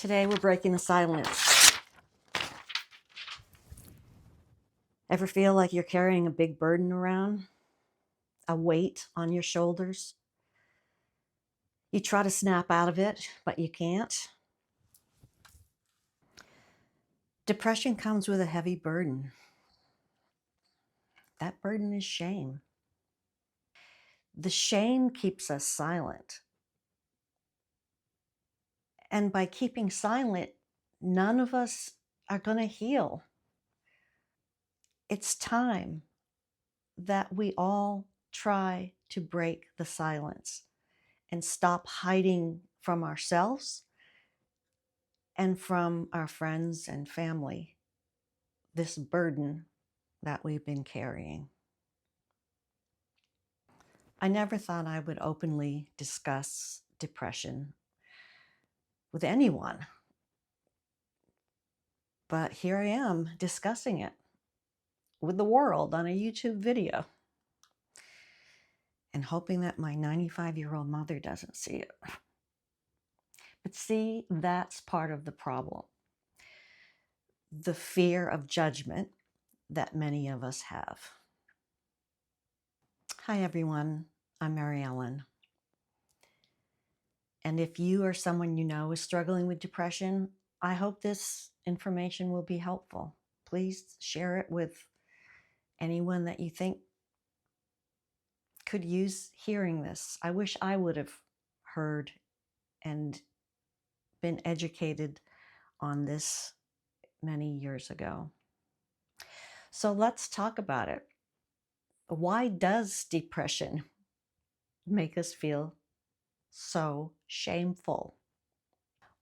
Today we're breaking the silence. Ever feel like you're carrying a big burden around? A weight on your shoulders? You try to snap out of it, but you can't. Depression comes with a heavy burden. That burden is shame. The shame keeps us silent. And by keeping silent, none of us are going to heal. It's time that we all try to break the silence and stop hiding from ourselves and from our friends and family this burden that we've been carrying. I never thought I would openly discuss depression with anyone, but here I am discussing it with the world on a YouTube video and hoping that my 95-year-old mother doesn't see it. But see, that's part of the problem. The fear of judgment that many of us have. Hi, everyone. I'm Mary Ellen. And if you or someone you know is struggling with depression, I hope this information will be helpful. Please share it with anyone that you think could use hearing this. I wish I would have heard and been educated on this many years ago. So let's talk about it. Why does depression make us feel so shameful?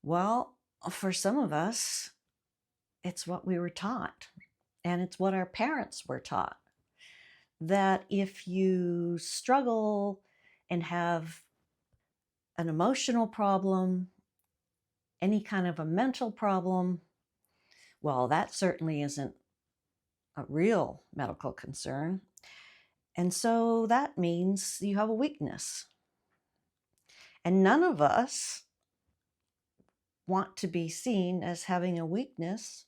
Well, for some of us, it's what we were taught, and it's what our parents were taught. That if you struggle and have an emotional problem, any kind of a mental problem, well, that certainly isn't a real medical concern. And so that means you have a weakness. And none of us want to be seen as having a weakness,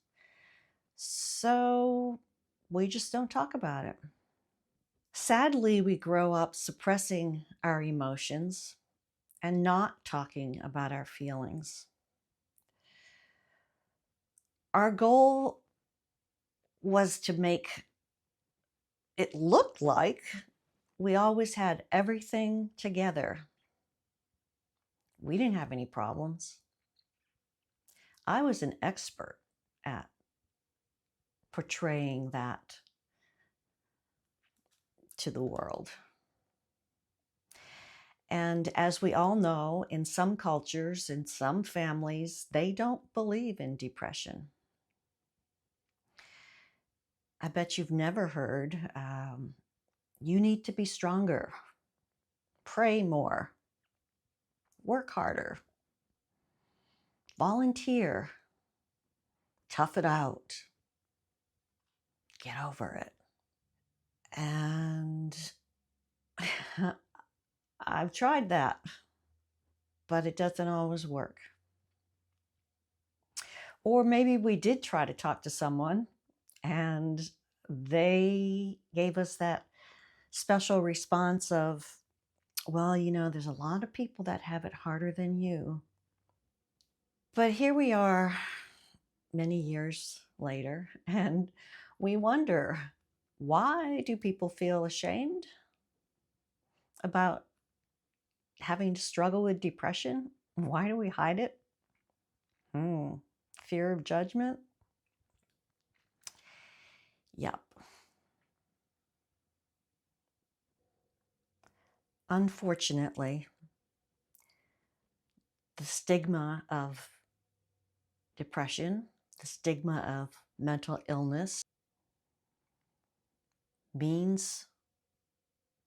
so we just don't talk about it. Sadly, we grow up suppressing our emotions and not talking about our feelings. Our goal was to make it look like we always had everything together. We didn't have any problems. I was an expert at portraying that to the world. And as we all know, in some cultures, in some families, they don't believe in depression. I bet you've never heard, you need to be stronger, pray more, work harder, volunteer, tough it out, get over it. And I've tried that, but it doesn't always work. Or maybe we did try to talk to someone and they gave us that special response of, well, you know, there's a lot of people that have it harder than you. But here we are many years later, and we wonder, why do people feel ashamed about having to struggle with depression? Why do we hide it? Fear of judgment? Yep. Unfortunately, the stigma of depression, the stigma of mental illness means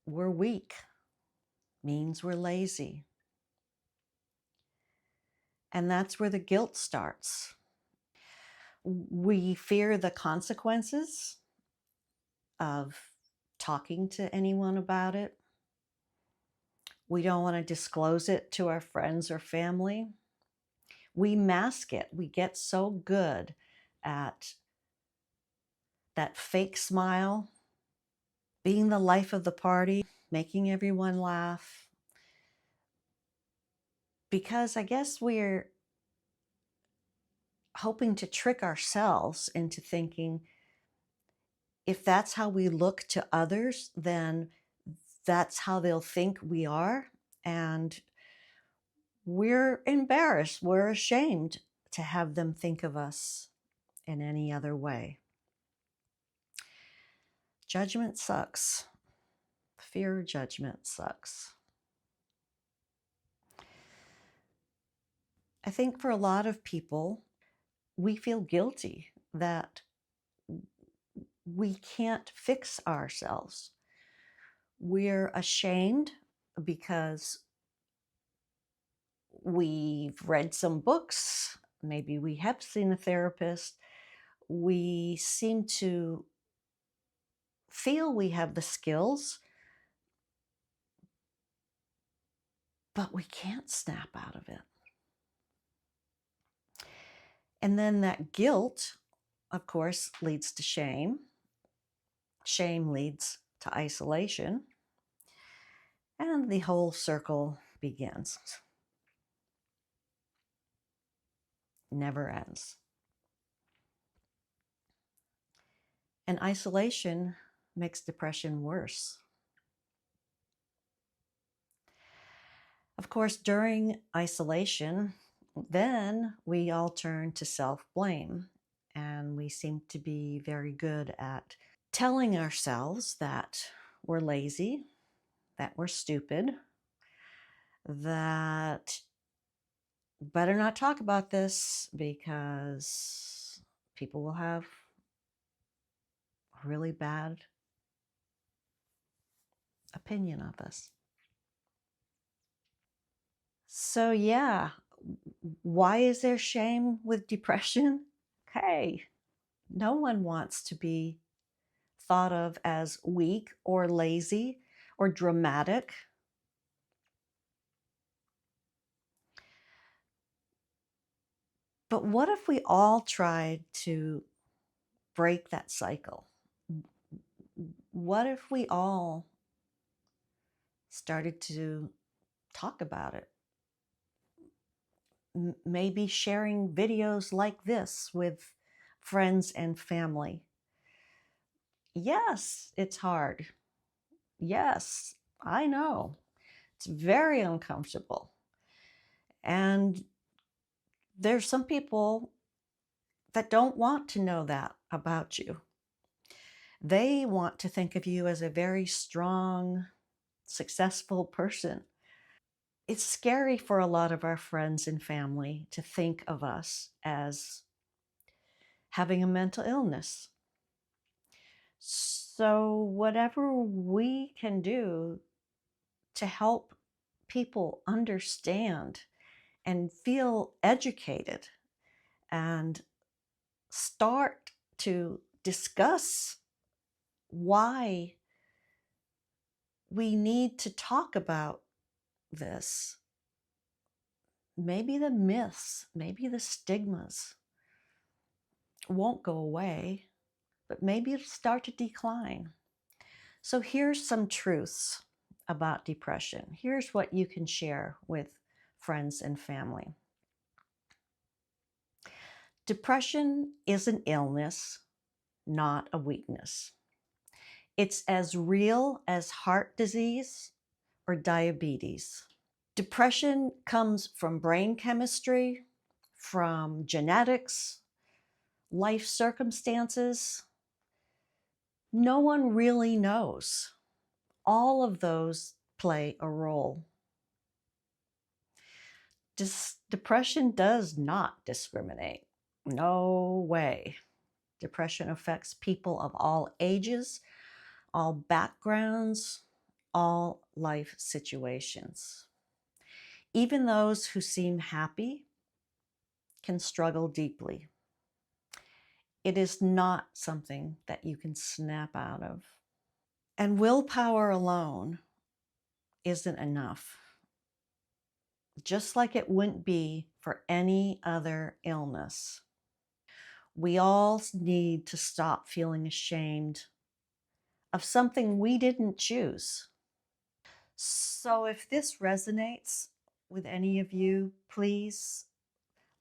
we're weak, means we're lazy. And that's where the guilt starts. We fear the consequences of talking to anyone about it. We don't want to disclose it to our friends or family. We mask it. We get so good at that fake smile, being the life of the party, making everyone laugh. Because I guess we're hoping to trick ourselves into thinking if that's how we look to others, then that's how they'll think we are. And we're embarrassed, we're ashamed to have them think of us in any other way. Judgment sucks. Fear of judgment sucks. I think for a lot of people, we feel guilty that we can't fix ourselves. We're ashamed because we've read some books, maybe we have seen a therapist. We seem to feel we have the skills, but we can't snap out of it. And then that guilt, of course, leads to shame. Shame leads to isolation. And the whole circle begins. Never ends. And isolation makes depression worse. Of course, during isolation, then we all turn to self-blame, and we seem to be very good at telling ourselves that we're lazy, that we're stupid, that better not talk about this because people will have a really bad opinion of us. So yeah, why is there shame with depression? Hey, no one wants to be thought of as weak or lazy or dramatic. But what if we all tried to break that cycle? What if we all started to talk about it? Maybe sharing videos like this with friends and family. Yes, it's hard. Yes, I know. It's very uncomfortable. And there's some people that don't want to know that about you. They want to think of you as a very strong, successful person. It's scary for a lot of our friends and family to think of us as having a mental illness. So whatever we can do to help people understand and feel educated and start to discuss why we need to talk about this. Maybe the myths, maybe the stigmas won't go away, but maybe it'll start to decline. So here's some truths about depression. Here's what you can share with friends and family. Depression is an illness, not a weakness. It's as real as heart disease or diabetes. Depression comes from brain chemistry, from genetics, life circumstances. No one really knows. All of those play a role. Depression does not discriminate. No way. Depression affects people of all ages, all backgrounds, all life situations. Even those who seem happy can struggle deeply. It is not something that you can snap out of. And willpower alone isn't enough. Just like it wouldn't be for any other illness. We all need to stop feeling ashamed of something we didn't choose. So if this resonates with any of you, please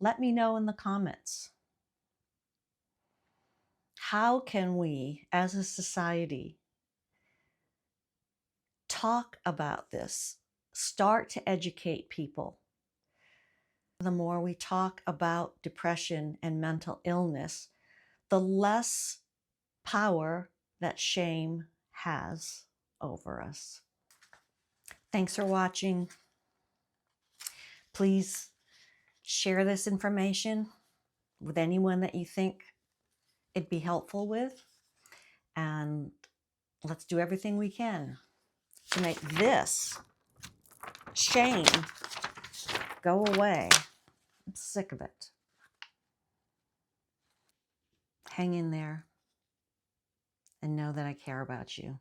let me know in the comments. How can we, as a society, talk about this, start to educate people? The more we talk about depression and mental illness, the less power that shame has over us. Thanks for watching. Please share this information with anyone that you think it'd be helpful with. And let's do everything we can to make this shame go away. I'm sick of it. Hang in there and know that I care about you.